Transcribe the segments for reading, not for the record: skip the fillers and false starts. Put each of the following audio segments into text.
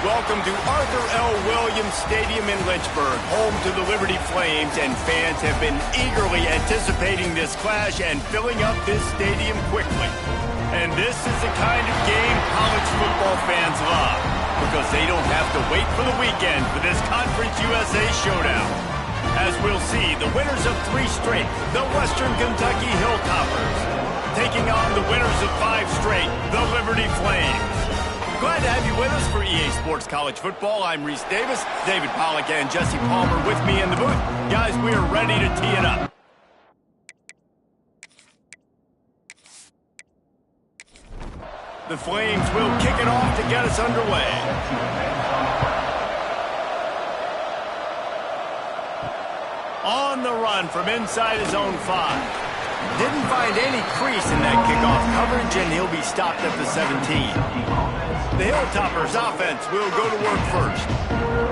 Welcome to Arthur L. Williams Stadium in Lynchburg, home to the Liberty Flames, and fans have been eagerly anticipating this clash and filling up this stadium quickly. And this is the kind of game college football fans love, because they don't have to wait for the weekend for this Conference USA showdown. As we'll see, the winners of 3 straight, the Western Kentucky Hilltoppers, taking on the winners of 5 straight, the Liberty Flames. Glad to have you with us for EA Sports College Football. I'm Reese Davis, David Pollack, and Jesse Palmer with me in the booth. Guys, we are ready to tee it up. The Flames will kick it off to get us underway. On the run from inside his own 5. Didn't find any crease in that kickoff coverage, and he'll be stopped at the 17. The Hilltoppers offense will go to work first.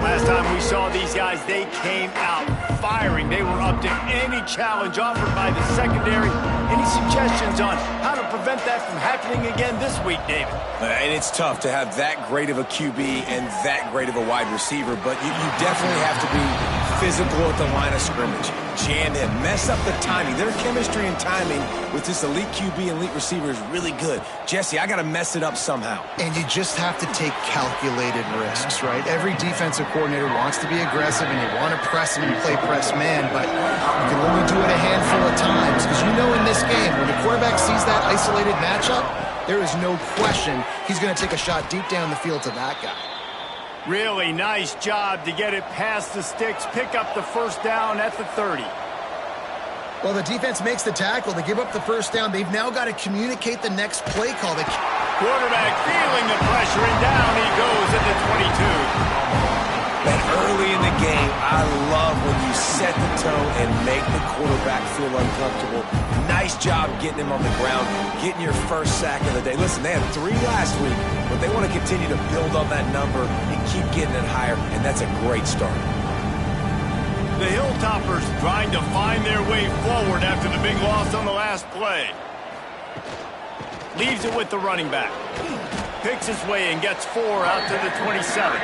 Last time we saw these guys, they came out firing. They were up to any challenge offered by the secondary. Any suggestions on how to prevent that from happening again this week, David? And it's tough to have that great of a QB and that great of a wide receiver, but you definitely have to be physical at the line of scrimmage. Jam him, mess up the timing. Their chemistry and timing with this elite QB and elite receiver is really good. Jesse, I got to mess it up somehow. And you just have to take calculated risks, right? Every defensive coordinator wants to be aggressive, and you want to press him and play press man, but you can only do it a handful of times, because you know in this game, when the quarterback sees that isolated matchup, there is no question he's going to take a shot deep down the field to that guy. Really nice job to get it past the sticks, pick up the first down at the 30. Well, the defense makes the tackle. They give up the first down. They've now got to communicate the next play call. Quarterback feeling the pressure, and down he goes at the 22. Man, early in the game, I love when you set the tone and make the quarterback feel uncomfortable. Nice job getting him on the ground, getting your first sack of the day. Listen, they had 3 last week, but they want to continue to build on that number and keep getting it higher, and that's a great start. The Hilltoppers trying to find their way forward after the big loss on the last play. Leaves it with the running back. Picks his way and gets 4 out to the 27.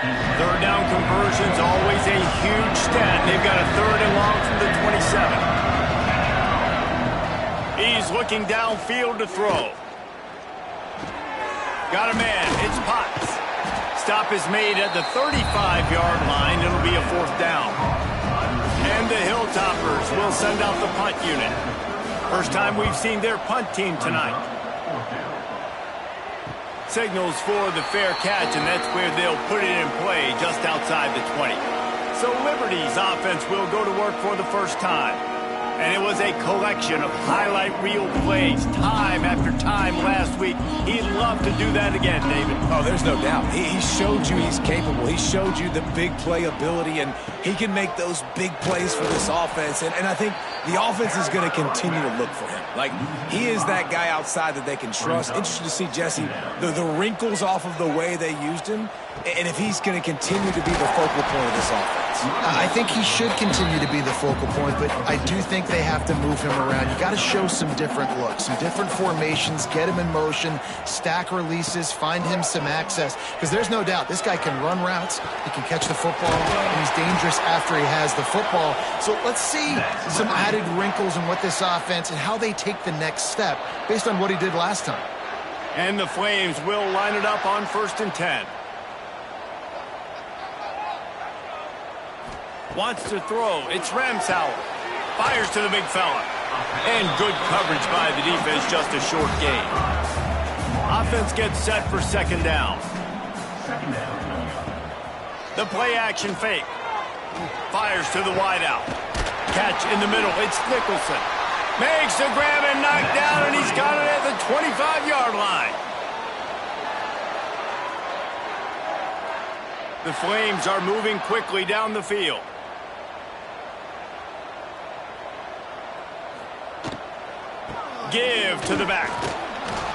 Third down conversion's always a huge stat. They've got a 3rd and long from the 27. He's looking downfield to throw. Got a man. It's Potts. Stop is made at the 35-yard line. It'll be a 4th down. And the Hilltoppers will send out the punt unit. First time we've seen their punt team tonight. Signals for the fair catch, and that's where they'll put it in play just outside the 20. So Liberty's offense will go to work for the first time. And it was a collection of highlight reel plays time after time last week. He'd love to do that again, David. Oh, there's no doubt. He showed you he's capable. He showed you the big play ability, and he can make those big plays for this offense. And I think the offense is going to continue to look for him. Like, he is that guy outside that they can trust. Interested to see, Jesse, the wrinkles off of the way they used him, and if he's going to continue to be the focal point of this offense. I think he should continue to be the focal point, but I do think they have to move him around. You got to show some different looks, some different formations, get him in motion, stack releases, find him some access, because there's no doubt this guy can run routes, he can catch the football, and he's dangerous after he has the football. So let's see some added wrinkles in what this offense and how they take the next step based on what he did last time. And the Flames will line it up on 1st and 10. Wants to throw. It's Ramsauer. Fires to the big fella. And good coverage by the defense, just a short gain. Offense gets set for 2nd down. The play action fake. Fires to the wideout. Catch in the middle. It's Nicholson. Makes the grab and knocked down, and he's got it at the 25-yard line. The Flames are moving quickly down the field. Give to the back.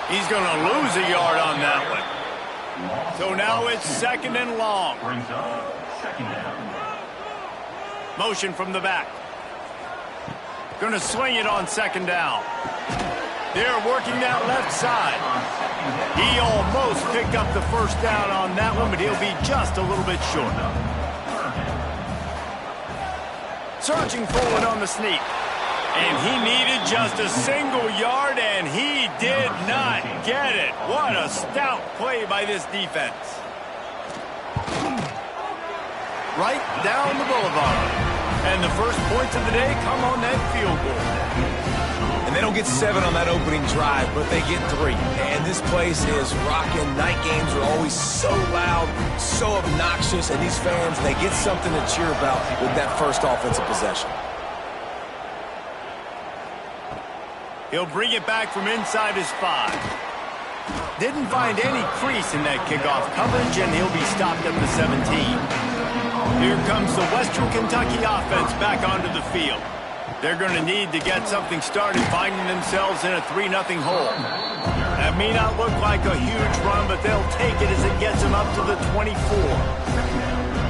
He's going to lose a yard on that one. So now it's 2nd and long. Motion from the back. Going to swing it on 2nd down. They're working that left side. He almost picked up the first down on that one, but he'll be just a little bit short. Searching forward on the sneak. And he needed just a single yard, and he did not get it. What a stout play by this defense. Right down the boulevard. And the first points of the day come on that field goal. And they don't get 7 on that opening drive, but they get 3. And this place is rocking. Night games are always so loud, so obnoxious, and these fans, they get something to cheer about with that first offensive possession. He'll bring it back from inside his 5. Didn't find any crease in that kickoff coverage, and he'll be stopped at the 17. Here comes the Western Kentucky offense back onto the field. They're going to need to get something started, finding themselves in a 3-0 hole. That may not look like a huge run, but they'll take it as it gets them up to the 24.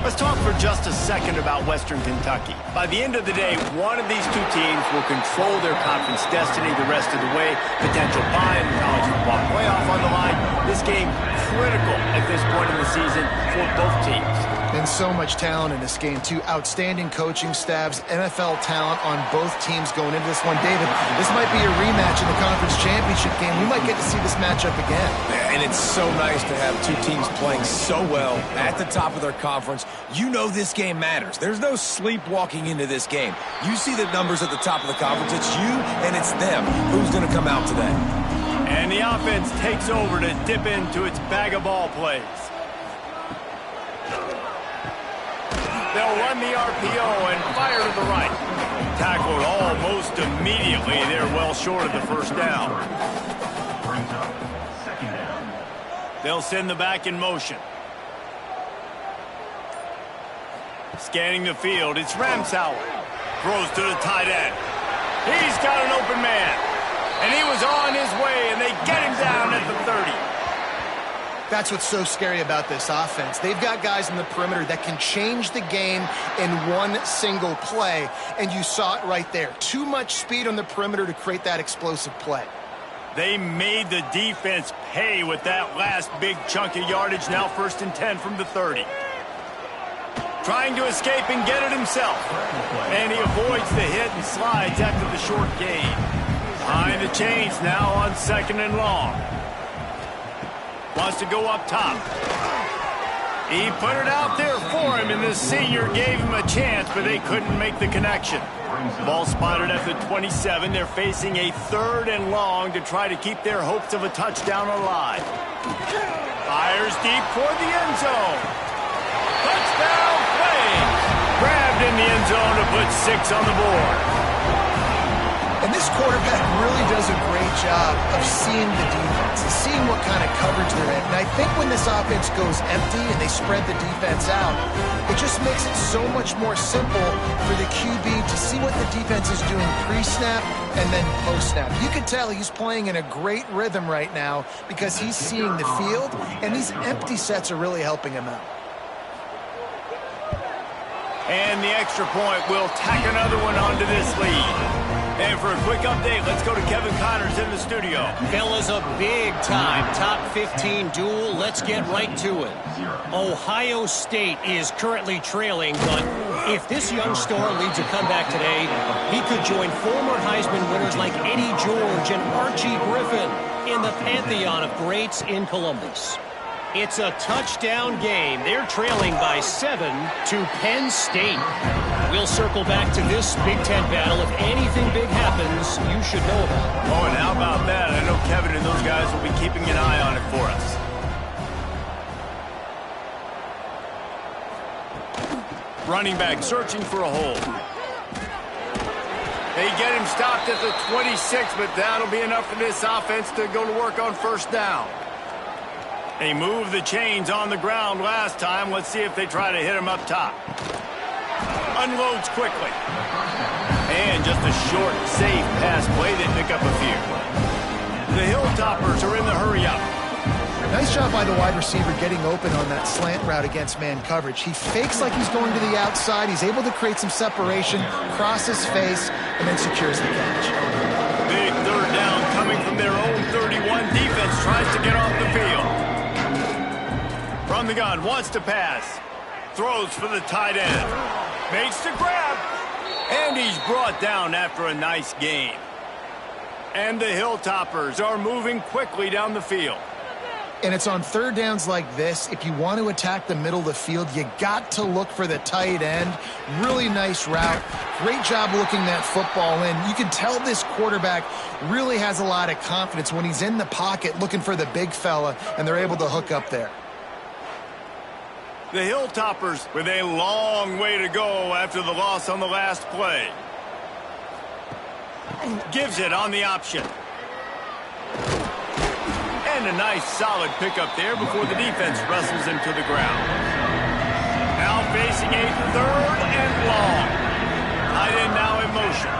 Let's talk for just a second about Western Kentucky. By the end of the day, one of these two teams will control their conference destiny the rest of the way. Potential bye in the college football playoff on the line. This game critical at this point in the season for both teams. And so much talent in this game, too. Outstanding coaching staffs, NFL talent on both teams going into this one. David, this might be a rematch in the conference championship game. We might get to see this matchup again. And it's so nice to have two teams playing so well at the top of their conference. You know this game matters. There's no sleepwalking into this game. You see the numbers at the top of the conference. It's you and it's them. Who's going to come out today? And the offense takes over to dip into its bag of ball plays. They'll run the RPO and fire to the right. Tackled almost immediately. They're well short of the first down. They'll send the back in motion. Scanning the field, it's Ramsauer. Throws to the tight end. He's got an open man. And he was on his way, and they get him down at the 30. That's what's so scary about this offense. They've got guys in the perimeter that can change the game in one single play, and you saw it right there. Too much speed on the perimeter to create that explosive play. They made the defense pay with that last big chunk of yardage. Now 1st and 10 from the 30. Trying to escape and get it himself. And he avoids the hit and slides after the short gain. Behind the chains now on 2nd and long. Wants to go up top. He put it out there for him, and the senior gave him a chance, but they couldn't make the connection. Ball spotted at the 27. They're facing a 3rd and long to try to keep their hopes of a touchdown alive. Fires deep toward the end zone. Touchdown Flames! Grabbed in the end zone to put 6 on the board. And this quarterback really does a great job of seeing the defense and seeing what kind of coverage they're in. And I think when this offense goes empty and they spread the defense out, it just makes it so much more simple for the QB to see what the defense is doing pre-snap and then post-snap. You can tell he's playing in a great rhythm right now because he's seeing the field, and these empty sets are really helping him out. And the extra point will tack another one onto this lead. And for a quick update, let's go to Kevin Connors in the studio. Fellas, a big-time top 15 duel. Let's get right to it. Ohio State is currently trailing, but if this young star leads a comeback today, he could join former Heisman winners like Eddie George and Archie Griffin in the pantheon of greats in Columbus. It's a touchdown game. They're trailing by 7 to Penn State. We'll circle back to this Big Ten battle. If anything big happens, you should know about it. Oh, and how about that? I know Kevin and those guys will be keeping an eye on it for us. Running back searching for a hole. They get him stopped at the 26, but that'll be enough for this offense to go to work on 1st down. They moved the chains on the ground last time. Let's see if they try to hit him up top. Unloads quickly. And just a short, safe pass play. They pick up a few. The Hilltoppers are in the hurry-up. Nice job by the wide receiver getting open on that slant route against man coverage. He fakes like he's going to the outside. He's able to create some separation, cross his face, and then secures the catch. Big 3rd down coming coming from their own 31. Defense tries to get off the field. From the gun, wants to pass. Throws for the tight end. Makes the grab. And he's brought down after a nice gain. And the Hilltoppers are moving quickly down the field. And it's on third downs like this. If you want to attack the middle of the field, you got to look for the tight end. Really nice route. Great job looking that football in. You can tell this quarterback really has a lot of confidence when he's in the pocket looking for the big fella, and they're able to hook up there. The Hilltoppers with a long way to go after the loss on the last play. Gives it on the option. And a nice solid pickup there before the defense wrestles him to the ground. Now facing a third and long. Tight end now in motion.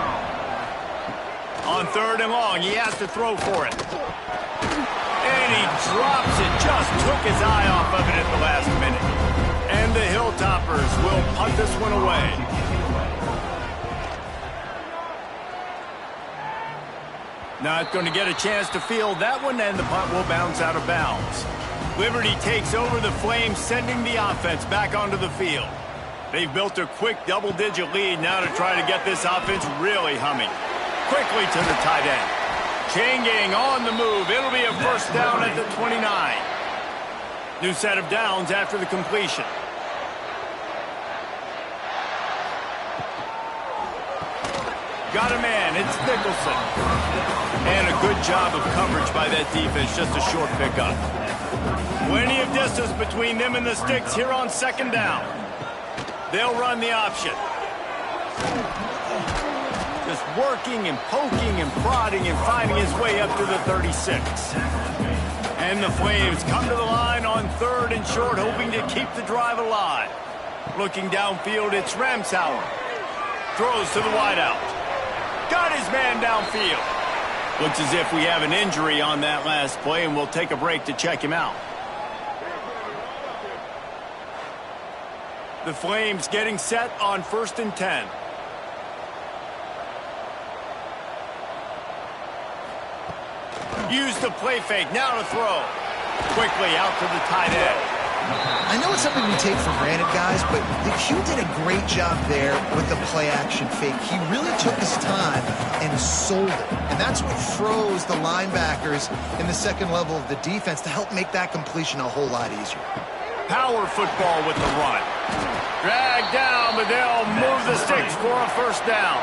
On third and long, he has to throw for it. And he drops it. Just took his eye off of it at the last minute. And the Hilltoppers will punt this one away. Not going to get a chance to field that one, and the punt will bounce out of bounds. Liberty takes over the Flames, sending the offense back onto the field. They've built a quick double-digit lead now to try to get this offense really humming. Quickly to the tight end. Chain gang on the move. It'll be a first down at the 29. New set of downs after the completion. Got a man. It's Nicholson. And a good job of coverage by that defense. Just a short pickup. Plenty of distance between them and the sticks here on second down. They'll run the option. Just working and poking and prodding and finding his way up to the 36. And the Flames come to the line on third and short, hoping to keep the drive alive. Looking downfield, it's Ramsauer. Throws to the wideout. Got his man downfield. Looks as if we have an injury on that last play, and we'll take a break to check him out. The Flames getting set on 1st and 10. Use the play fake, now to throw. Quickly out to the tight end. I know it's something we take for granted, guys, but the Q did a great job there with the play-action fake. He really took his time and sold it. And that's what froze the linebackers in the second level of the defense to help make that completion a whole lot easier. Power football with the run. Drag down, but they'll move the sticks for a first down.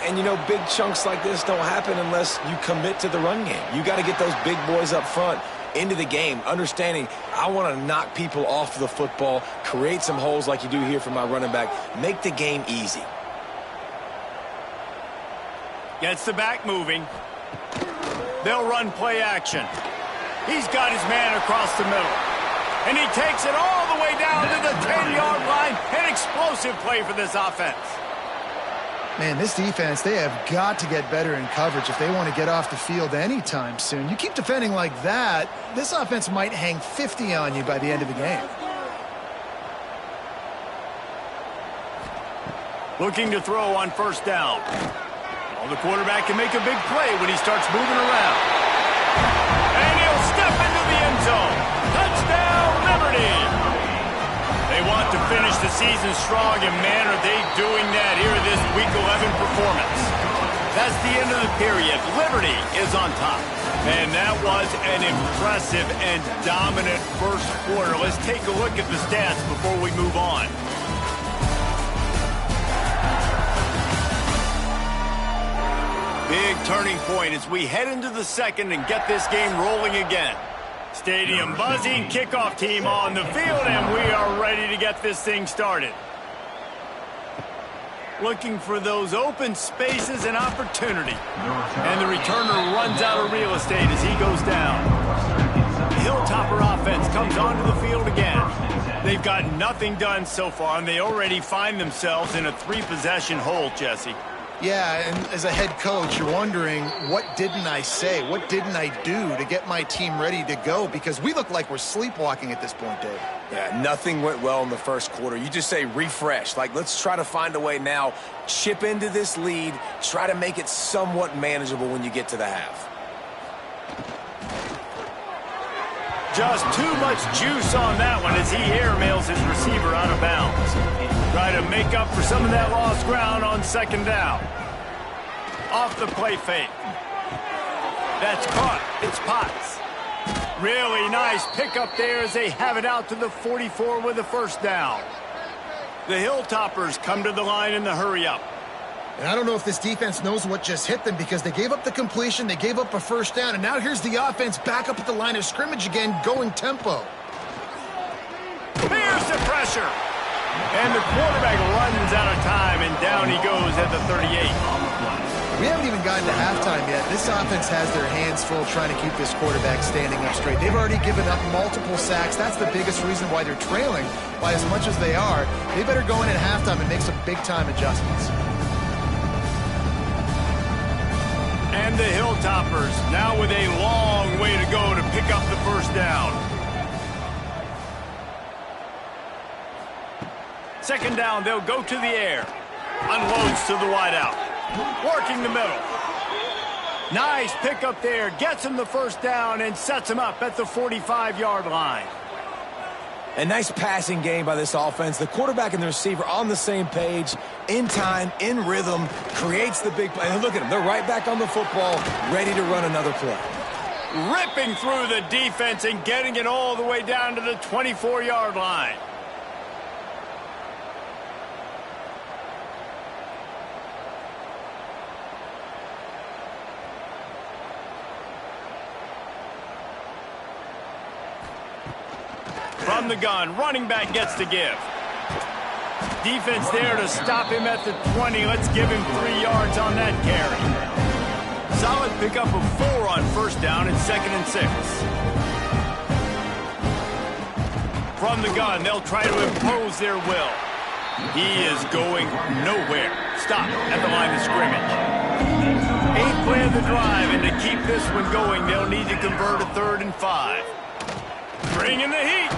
And, you know, big chunks like this don't happen unless you commit to the run game. You got to get those big boys up front into the game, understanding I want to knock people off the football, create some holes like you do here for my running back, make the game easy. Gets the back moving. They'll run play action. He's got his man across the middle. And he takes it all the way down to the 10-yard line. An explosive play for this offense. Man, this defense, they have got to get better in coverage if they want to get off the field anytime soon. You keep defending like that, this offense might hang 50 on you by the end of the game. Looking to throw on first down. Well, the quarterback can make a big play when he starts moving around. And he'll step into the end zone. Touchdown, Liberty! They want to finish the season strong, and man, are they doing that here in this Week 11 performance. That's the end of the period. Liberty is on top. And that was an impressive and dominant first quarter. Let's take a look at the stats before we move on. Big turning point as we head into the second and get this game rolling again. Stadium buzzing, kickoff team on the field, and we are ready to get this thing started. Looking for those open spaces and opportunity. And the returner runs out of real estate as he goes down. The Hilltopper offense comes onto the field again. They've got nothing done so far, and they already find themselves in a 3-possession hole, Jesse. Yeah, and as a head coach, you're wondering, what didn't I say? What didn't I do to get my team ready to go? Because we look like we're sleepwalking at this point, Dave. Yeah, nothing went well in the first quarter. You just say refresh. Like, let's try to find a way now, chip into this lead, try to make it somewhat manageable when you get to the half. Just too much juice on that one as he airmails his receiver out of bounds. Try to make up for some of that lost ground on second down. Off the play fake. That's caught. It's Potts. Really nice pickup there as they have it out to the 44 with a first down. The Hilltoppers come to the line in the hurry-up. And I don't know if this defense knows what just hit them because they gave up the completion, they gave up a first down, and now here's the offense back up at the line of scrimmage again, going tempo. Here's the pressure. And the quarterback runs out of time, and down he goes at the 38. We haven't even gotten to halftime yet. This offense has their hands full trying to keep this quarterback standing up straight. They've already given up multiple sacks. That's the biggest reason why they're trailing by as much as they are. They better go in at halftime and make some big-time adjustments. And the Hilltoppers now with a long way to go to pick up the first down. Second down, they'll go to the air. Unloads to the wideout. Working the middle. Nice pickup there. Gets him the first down and sets him up at the 45-yard line. A nice passing game by this offense. The quarterback and the receiver on the same page, in time, in rhythm, creates the big play. And look at them. They're right back on the football, ready to run another play. Ripping through the defense and getting it all the way down to the 24-yard line. From the gun, running back gets to give. Defense there to stop him at the 20. Let's give him 3 yards on that carry. Solid pickup of 4 on first down and 2nd and 6. From the gun, they'll try to impose their will. He is going nowhere. Stop at the line of scrimmage. 8th play of the drive, and to keep this one going, they'll need to convert a 3rd and 5. Bring in the heat.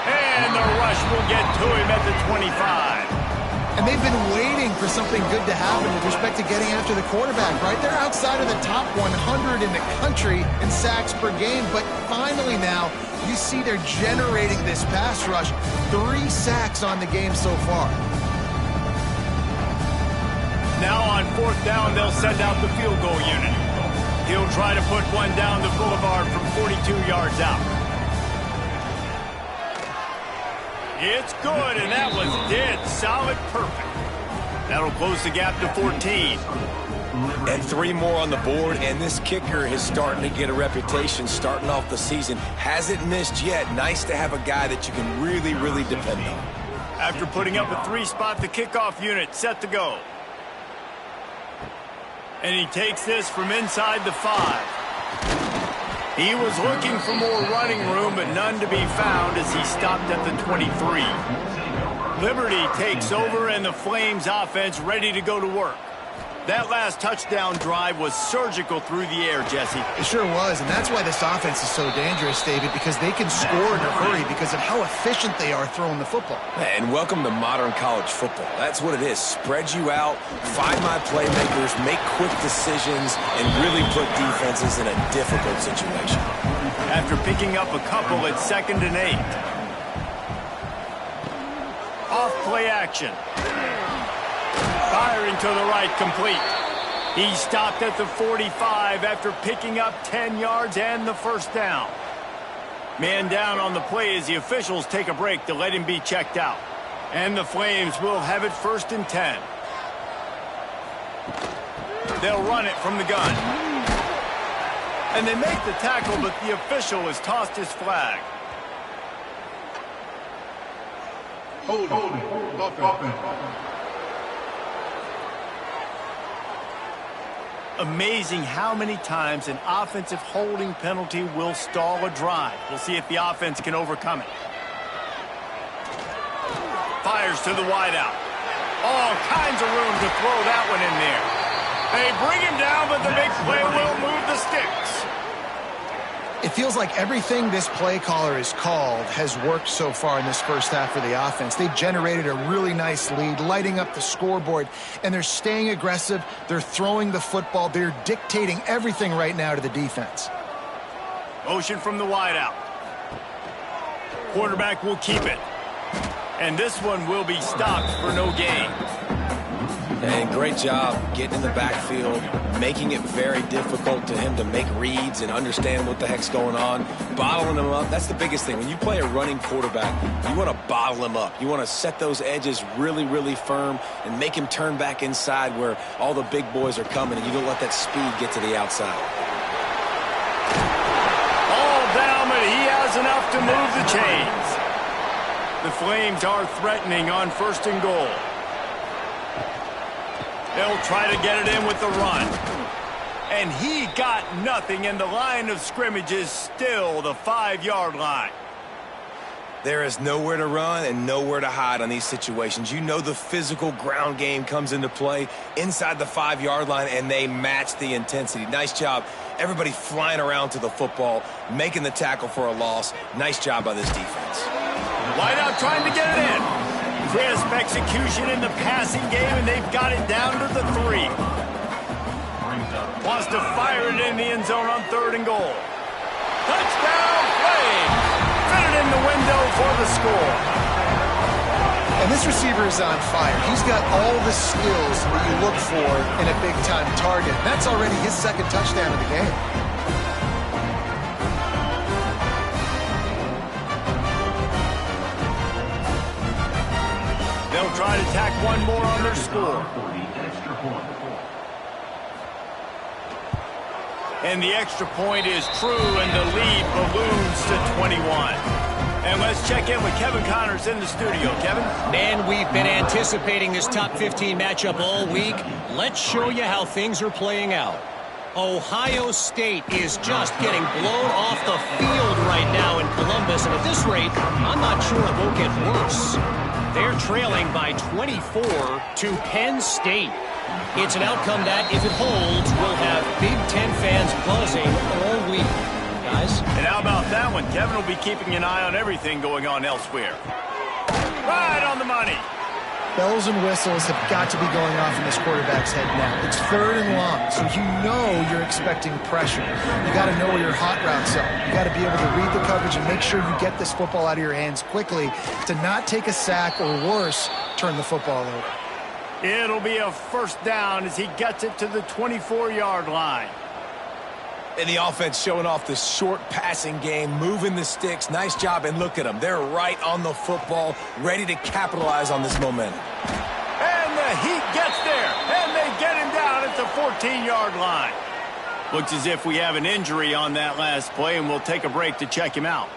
And the rush will get to him at the 25. And they've been waiting for something good to happen with respect to getting after the quarterback, right? They're outside of the top 100 in the country in sacks per game, but finally now you see they're generating this pass rush. 3 sacks on the game so far. Now on 4th down, they'll send out the field goal unit. He'll try to put one down the boulevard from 42 yards out. It's good, and that was dead solid perfect. That'll close the gap to 14. And 3 more on the board, and this kicker is starting to get a reputation starting off the season. Hasn't missed yet. Nice to have a guy that you can really, really depend on. After putting up a 3-spot, the kickoff unit set to go. And he takes this from inside the 5. He was looking for more running room, but none to be found as he stopped at the 23. Liberty takes over, and the Flames offense ready to go to work. That last touchdown drive was surgical through the air, Jesse. It sure was, and that's why this offense is so dangerous, David, because they can score in a hurry because of how efficient they are throwing the football. And welcome to modern college football. That's what it is. Spread you out, find my playmakers, make quick decisions, and really put defenses in a difficult situation. After picking up a couple at 2nd and 8. Off play action. Firing to the right, complete. He stopped at the 45 after picking up 10 yards and the first down. Man down on the play as the officials take a break to let him be checked out. And the Flames will have it 1st and 10. They'll run it from the gun. And they make the tackle, but the official has tossed his flag. Hold it. Amazing how many times an offensive holding penalty will stall a drive. We'll see if the offense can overcome it. Fires to the wideout. All kinds of room to throw that one in there. They bring him down, but the big play will move the sticks. It feels like everything this play caller has called has worked so far in this first half for the offense. They've generated a really nice lead, lighting up the scoreboard, and they're staying aggressive. They're throwing the football. They're dictating everything right now to the defense. Motion from the wideout. Quarterback will keep it. And this one will be stopped for no gain. And great job getting in the backfield, making it very difficult to him to make reads and understand what the heck's going on, bottling him up. That's the biggest thing. When you play a running quarterback, you want to bottle him up. You want to set those edges really, really firm and make him turn back inside where all the big boys are coming, and you don't let that speed get to the outside. All down, but he has enough to move the chains. The Flames are threatening on 1st and goal. They'll try to get it in with the run. And he got nothing, and the line of scrimmage is still the 5-yard line. There is nowhere to run and nowhere to hide on these situations. You know the physical ground game comes into play inside the 5-yard line, and they match the intensity. Nice job. Everybody flying around to the football, making the tackle for a loss. Nice job by this defense. Wideout trying to get it in. Crisp execution in the passing game, and they've got it down to the 3. Wants to fire it in the end zone on 3rd and goal. Touchdown, Flames! Fit it in the window for the score. And this receiver is on fire. He's got all the skills that you look for in a big-time target. That's already his 2nd touchdown of the game. They'll try to tack one more on their score. And the extra point is true, and the lead balloons to 21. And let's check in with Kevin Connors in the studio. Kevin? Man, we've been anticipating this top 15 matchup all week. Let's show you how things are playing out. Ohio State is just getting blown off the field right now in Columbus, and at this rate, I'm not sure it won't get worse. They're trailing by 24 to Penn State. It's an outcome that, if it holds, will have Big Ten fans buzzing all week. Guys? And how about that one? Kevin will be keeping an eye on everything going on elsewhere. Right on the money. Bells and whistles have got to be going off in this quarterback's head now. It's 3rd and long, so you know you're expecting pressure. You got to know where your hot routes are. You got to be able to read the coverage and make sure you get this football out of your hands quickly to not take a sack or worse, turn the football over. It'll be a 1st down as he gets it to the 24-yard line. And the offense showing off the short passing game, moving the sticks. Nice job, and look at them. They're right on the football, ready to capitalize on this momentum. And the heat gets there, and they get him down at the 14-yard line. Looks as if we have an injury on that last play, and we'll take a break to check him out.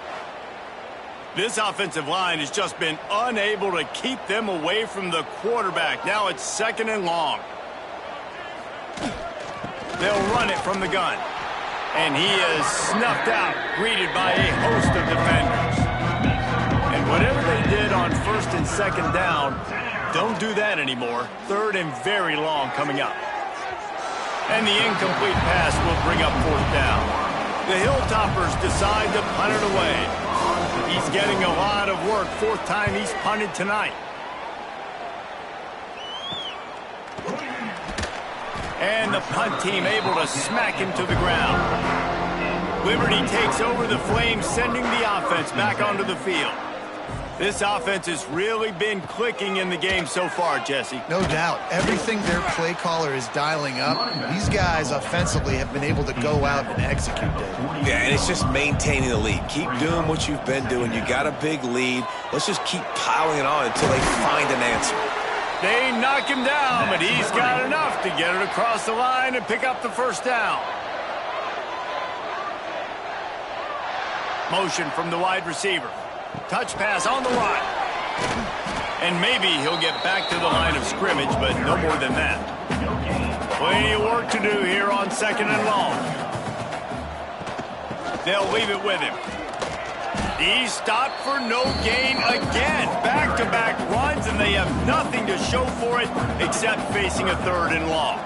This offensive line has just been unable to keep them away from the quarterback. Now it's 2nd and long. They'll run it from the gun. And he is snuffed out, greeted by a host of defenders. And whatever they did on 1st and 2nd down, don't do that anymore. 3rd and very long coming up. And the incomplete pass will bring up 4th down. The Hilltoppers decide to punt it away. He's getting a lot of work. 4th time he's punted tonight. And the punt team able to smack him to the ground. Liberty takes over the Flames, sending the offense back onto the field. This offense has really been clicking in the game so far, Jesse. No doubt. Everything their play caller is dialing up, these guys offensively have been able to go out and execute that. Yeah, and it's just maintaining the lead. Keep doing what you've been doing. You got a big lead. Let's just keep piling it on until they find an answer. They knock him down, but he's got enough to get it across the line and pick up the 1st down. Motion from the wide receiver. Touch pass on the run. And maybe he'll get back to the line of scrimmage, but no more than that. Plenty of work to do here on 2nd and long. They'll leave it with him. He's stopped for no gain again. Back-to-back runs, and they have nothing to show for it except facing a 3rd and long.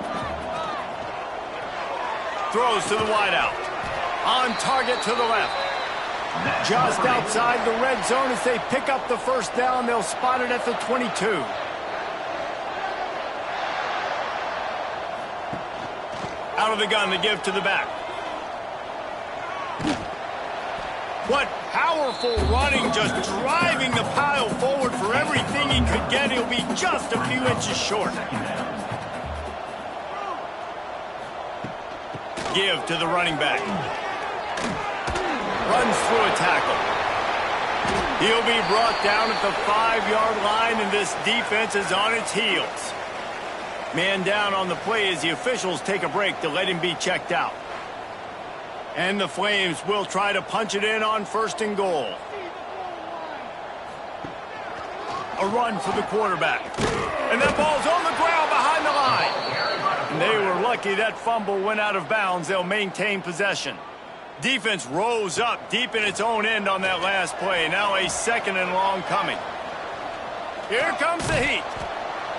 Throws to the wideout. On target to the left. Just outside the red zone as they pick up the 1st down. They'll spot it at the 22. Out of the gun, the give to the back. What powerful running, just driving the pile forward for everything he could get. He'll be just a few inches short. Give to the running back. Runs through a tackle. He'll be brought down at the 5-yard line, and this defense is on its heels. Man down on the play as the officials take a break to let him be checked out. And the Flames will try to punch it in on 1st and goal. A run for the quarterback. And that ball's on the ground behind the line. And they were lucky that fumble went out of bounds. They'll maintain possession. Defense rose up deep in its own end on that last play. Now a 2nd and long coming. Here comes the heat.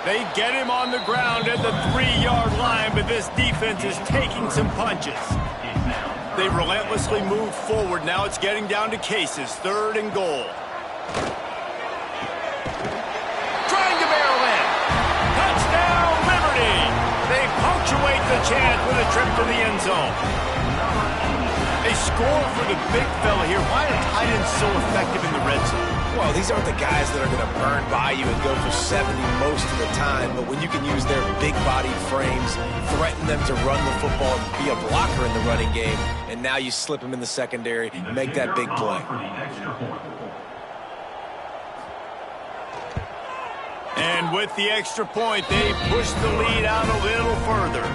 They get him on the ground at the 3-yard line, but this defense is taking some punches. They relentlessly move forward. Now it's getting down to cases. 3rd and goal. Trying to barrel in. Touchdown, Liberty. They punctuate the chance with a trip to the end zone. They score for the big fella here. Why are tight ends so effective in the red zone? Well, these aren't the guys that are going to burn by you and go for 70 most of the time, but when you can use their big-bodied frames, threaten them to run the football and be a blocker in the running game, and now you slip them in the secondary and make that big play. And with the extra point, they push the lead out a little further.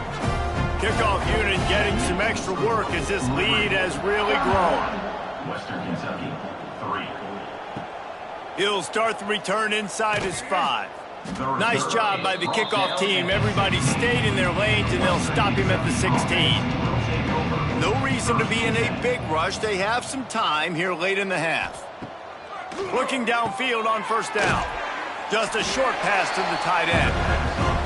Kickoff unit getting some extra work as this lead has really grown. Western Kentucky, 3. He'll start the return inside his 5. Nice job by the kickoff team. Everybody stayed in their lanes, and they'll stop him at the 16. No reason to be in a big rush. They have some time here late in the half. Looking downfield on 1st down. Just a short pass to the tight end.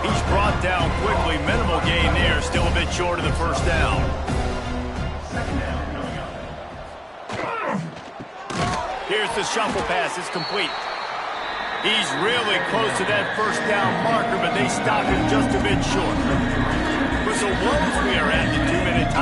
He's brought down quickly. Minimal gain there. Still a bit short of the 1st down. Here's the shuffle pass. It's complete. He's really close to that 1st down marker, but they stop him just a bit short. Whistle blows. We are at the 2-minute timeout.